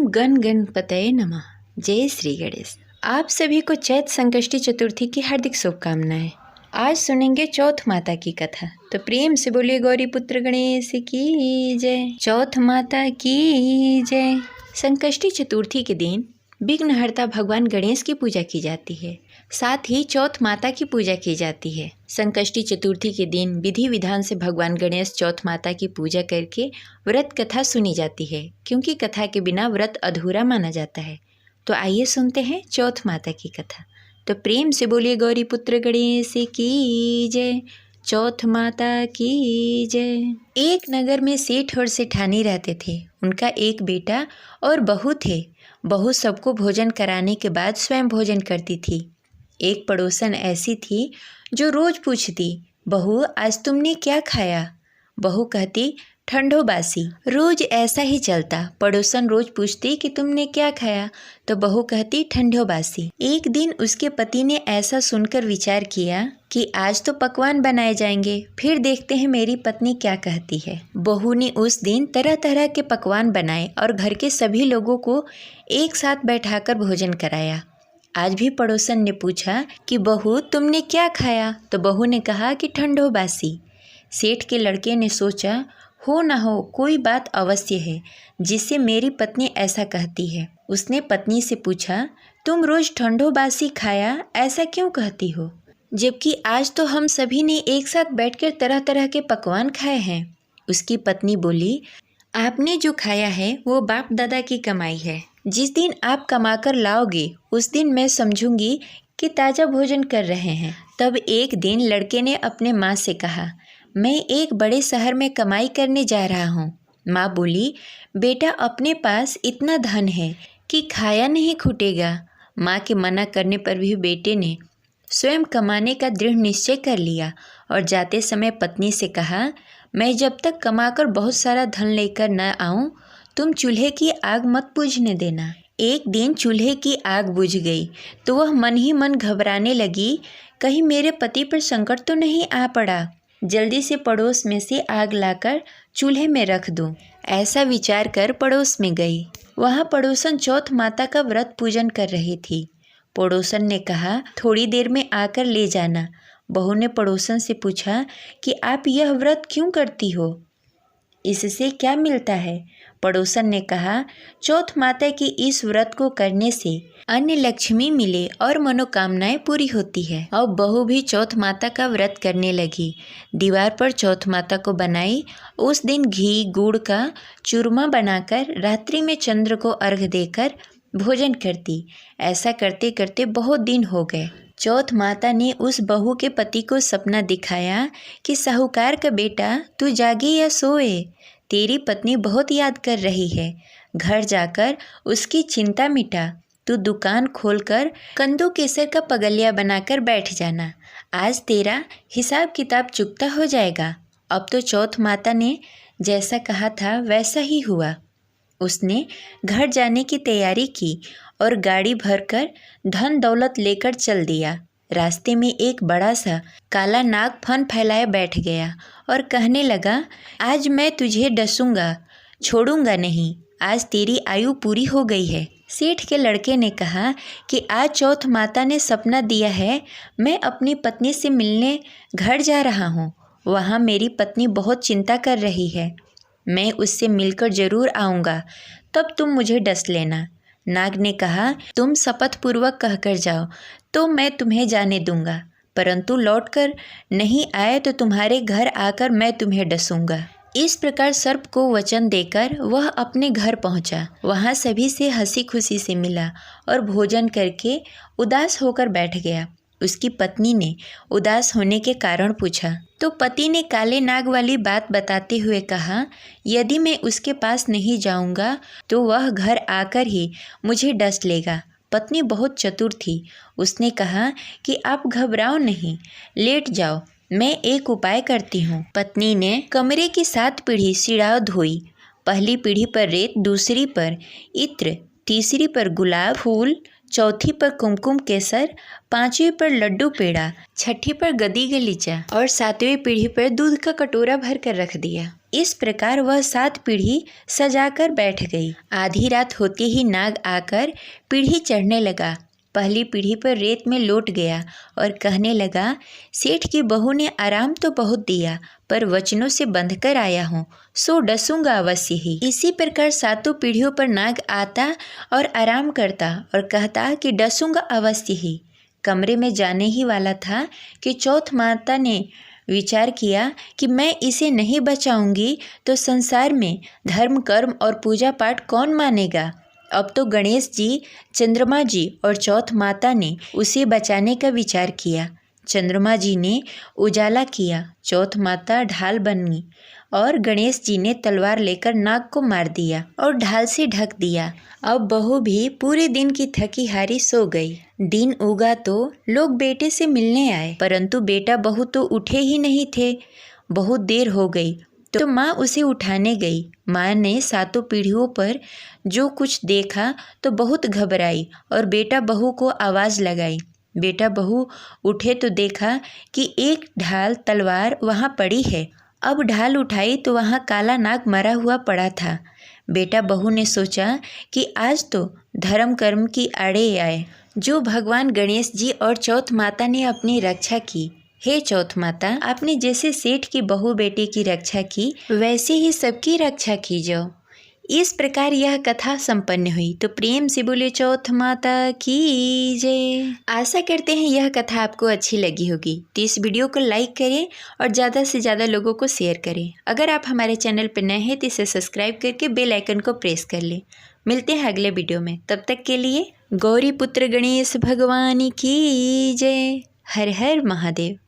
ओम गण गणपतये नमः। जय श्री गणेश। आप सभी को चैत संकष्टी चतुर्थी की हार्दिक शुभकामनाएं। आज सुनेंगे चौथ माता की कथा, तो प्रेम से बोलिए गौरी पुत्र गणेश की जय। चौथ माता की जय। संकष्टी चतुर्थी के दिन विघ्नहर्ता भगवान गणेश की पूजा की जाती है, साथ ही चौथ माता की पूजा की जाती है। संकष्टी चतुर्थी के दिन विधि विधान से भगवान गणेश चौथ माता की पूजा करके व्रत कथा सुनी जाती है, क्योंकि कथा के बिना व्रत अधूरा माना जाता है। तो आइए सुनते हैं चौथ माता की कथा। तो प्रेम से बोलिए गौरी पुत्र गणेश की जय। चौथ माता की जय। एक नगर में सेठ और सेठानी रहते थे। उनका एक बेटा और बहू थे। बहू सबको भोजन कराने के बाद स्वयं भोजन करती थी। एक पड़ोसन ऐसी थी जो रोज पूछती, बहू आज तुमने क्या खाया? बहू कहती, ठंडो बासी। रोज ऐसा ही चलता। पड़ोसन रोज पूछती कि तुमने क्या खाया, तो बहू कहती ठंडो बासी। एक दिन उसके पति ने ऐसा सुनकर विचार किया कि आज तो पकवान बनाए जाएंगे, फिर देखते हैं मेरी पत्नी क्या कहती है। बहू ने उस दिन तरह तरह के पकवान बनाए और घर के सभी लोगों को एक साथ बैठाकर भोजन कराया। आज भी पड़ोसन ने पूछा कि बहू तुमने क्या खाया, तो बहू ने कहा कि ठंडो बासी। सेठ के लड़के ने सोचा, हो ना हो कोई बात अवश्य है जिससे मेरी पत्नी ऐसा कहती है। उसने पत्नी से पूछा, तुम रोज ठंडो बासी खाया ऐसा क्यों कहती हो, जबकि आज तो हम सभी ने एक साथ बैठकर तरह तरह के पकवान खाए हैं। उसकी पत्नी बोली, आपने जो खाया है वो बाप दादा की कमाई है। जिस दिन आप कमाकर लाओगे उस दिन मैं समझूंगी कि ताज़ा भोजन कर रहे हैं। तब एक दिन लड़के ने अपने माँ से कहा, मैं एक बड़े शहर में कमाई करने जा रहा हूँ। माँ बोली, बेटा अपने पास इतना धन है कि खाया नहीं छूटेगा। माँ के मना करने पर भी बेटे ने स्वयं कमाने का दृढ़ निश्चय कर लिया और जाते समय पत्नी से कहा, मैं जब तक कमाकर बहुत सारा धन लेकर न आऊँ तुम चूल्हे की आग मत बुझने देना। एक दिन चूल्हे की आग बुझ गई तो वह मन ही मन घबराने लगी, कहीं मेरे पति पर संकट तो नहीं आ पड़ा। जल्दी से पड़ोस में से आग लाकर चूल्हे में रख दूं। ऐसा विचार कर पड़ोस में गई। वहाँ पड़ोसन चौथ माता का व्रत पूजन कर रही थी। पड़ोसन ने कहा, थोड़ी देर में आकर ले जाना। बहू ने पड़ोसन से पूछा कि आप यह व्रत क्यों करती हो, इससे क्या मिलता है? पड़ोसन ने कहा, चौथ माता की इस व्रत को करने से अन्य लक्ष्मी मिले और मनोकामनाएं पूरी होती है। अब बहू भी चौथ माता का व्रत करने लगी। दीवार पर चौथ माता को बनाई। उस दिन घी गुड़ का चूरमा बनाकर रात्रि में चंद्र को अर्घ देकर भोजन करती। ऐसा करते करते बहुत दिन हो गए। चौथ माता ने उस बहू के पति को सपना दिखाया कि साहूकार का बेटा तू जागे या सोए, तेरी पत्नी बहुत याद कर रही है। घर जाकर उसकी चिंता मिटा। तू दुकान खोलकर कंदू केसर का पगलिया बनाकर बैठ जाना। आज तेरा हिसाब किताब चुकता हो जाएगा। अब तो चौथ माता ने जैसा कहा था वैसा ही हुआ। उसने घर जाने की तैयारी की और गाड़ी भरकर धन दौलत लेकर चल दिया। रास्ते में एक बड़ा सा काला नाग फन फैलाए बैठ गया और कहने लगा, आज मैं तुझे डसूंगा, छोड़ूंगा नहीं। आज तेरी आयु पूरी हो गई है। सेठ के लड़के ने कहा कि आज चौथ माता ने सपना दिया है, मैं अपनी पत्नी से मिलने घर जा रहा हूँ। वहाँ मेरी पत्नी बहुत चिंता कर रही है। मैं उससे मिलकर जरूर आऊँगा, तब तुम मुझे डस लेना। नाग ने कहा, तुम शपथ पूर्वक कहकर जाओ तो मैं तुम्हें जाने दूंगा, परंतु लौटकर नहीं आए तो तुम्हारे घर आकर मैं तुम्हें डसूंगा। इस प्रकार सर्प को वचन देकर वह अपने घर पहुंचा। वहां सभी से हंसी खुशी से मिला और भोजन करके उदास होकर बैठ गया। उसकी पत्नी ने उदास होने के कारण पूछा तो पति ने काले नाग वाली बात बताते हुए कहा, यदि मैं उसके पास नहीं जाऊंगा तो वह घर आकर ही मुझे डस लेगा। पत्नी बहुत चतुर थी। उसने कहा कि आप घबराओ नहीं, लेट जाओ, मैं एक उपाय करती हूँ। पत्नी ने कमरे की 7 पीढ़ी सिड़ाव धोई। पहली पीढ़ी पर रेत, दूसरी पर इत्र, तीसरी पर गुलाब फूल, चौथी पर कुमकुम केसर, 5वीं पर लड्डू पेड़ा, 6ठी पर गदी गलीचा और 7वीं पीढ़ी पर दूध का कटोरा भर कर रख दिया। इस प्रकार वह 7 पीढ़ी सजाकर बैठ गई। आधी रात होते ही नाग आकर पीढ़ी चढ़ने लगा। पहली पीढ़ी पर रेत में लौट गया और कहने लगा, सेठ की बहू ने आराम तो बहुत दिया, पर वचनों से बंधकर आया हूँ, सो डसूंगा अवश्य ही। इसी प्रकार 7 पीढ़ियों पर नाग आता और आराम करता और कहता कि डसूंगा अवश्य ही। कमरे में जाने ही वाला था कि चौथ माता ने विचार किया कि मैं इसे नहीं बचाऊंगी तो संसार में धर्म, कर्म और पूजा पाठ कौन मानेगा। अब तो गणेश जी, चंद्रमा जी और चौथ माता ने उसे बचाने का विचार किया। चंद्रमा जी ने उजाला किया, चौथ माता ढाल बनी और गणेश जी ने तलवार लेकर नाग को मार दिया और ढाल से ढक दिया। अब बहू भी पूरे दिन की थकी हारी सो गई। दिन उगा तो लोग बेटे से मिलने आए, परंतु बेटा बहू तो उठे ही नहीं थे। बहुत देर हो गई तो माँ उसे उठाने गई। माँ ने 7 पीढ़ियों पर जो कुछ देखा तो बहुत घबराई और बेटा बहू को आवाज़ लगाई। बेटा बहू उठे तो देखा कि एक ढाल तलवार वहाँ पड़ी है। अब ढाल उठाई तो वहाँ काला नाग मरा हुआ पड़ा था। बेटा बहू ने सोचा कि आज तो धर्म कर्म की आड़े आए। जो भगवान गणेश जी और चौथ माता ने अपनी रक्षा की, हे चौथ माता, आपने जैसे सेठ की बहू बेटे की रक्षा की, वैसे ही सबकी रक्षा कीजिए। इस प्रकार यह कथा संपन्न हुई। तो प्रेम से बोले चौथ माता की जय। आशा करते हैं यह कथा आपको अच्छी लगी होगी। तो इस वीडियो को लाइक करें और ज़्यादा से ज़्यादा लोगों को शेयर करें। अगर आप हमारे चैनल पर नए हैं तो इसे सब्सक्राइब करके बेल आइकन को प्रेस कर लें। मिलते हैं अगले वीडियो में, तब तक के लिए गौरी पुत्र गणेश भगवान की जय। हर हर महादेव।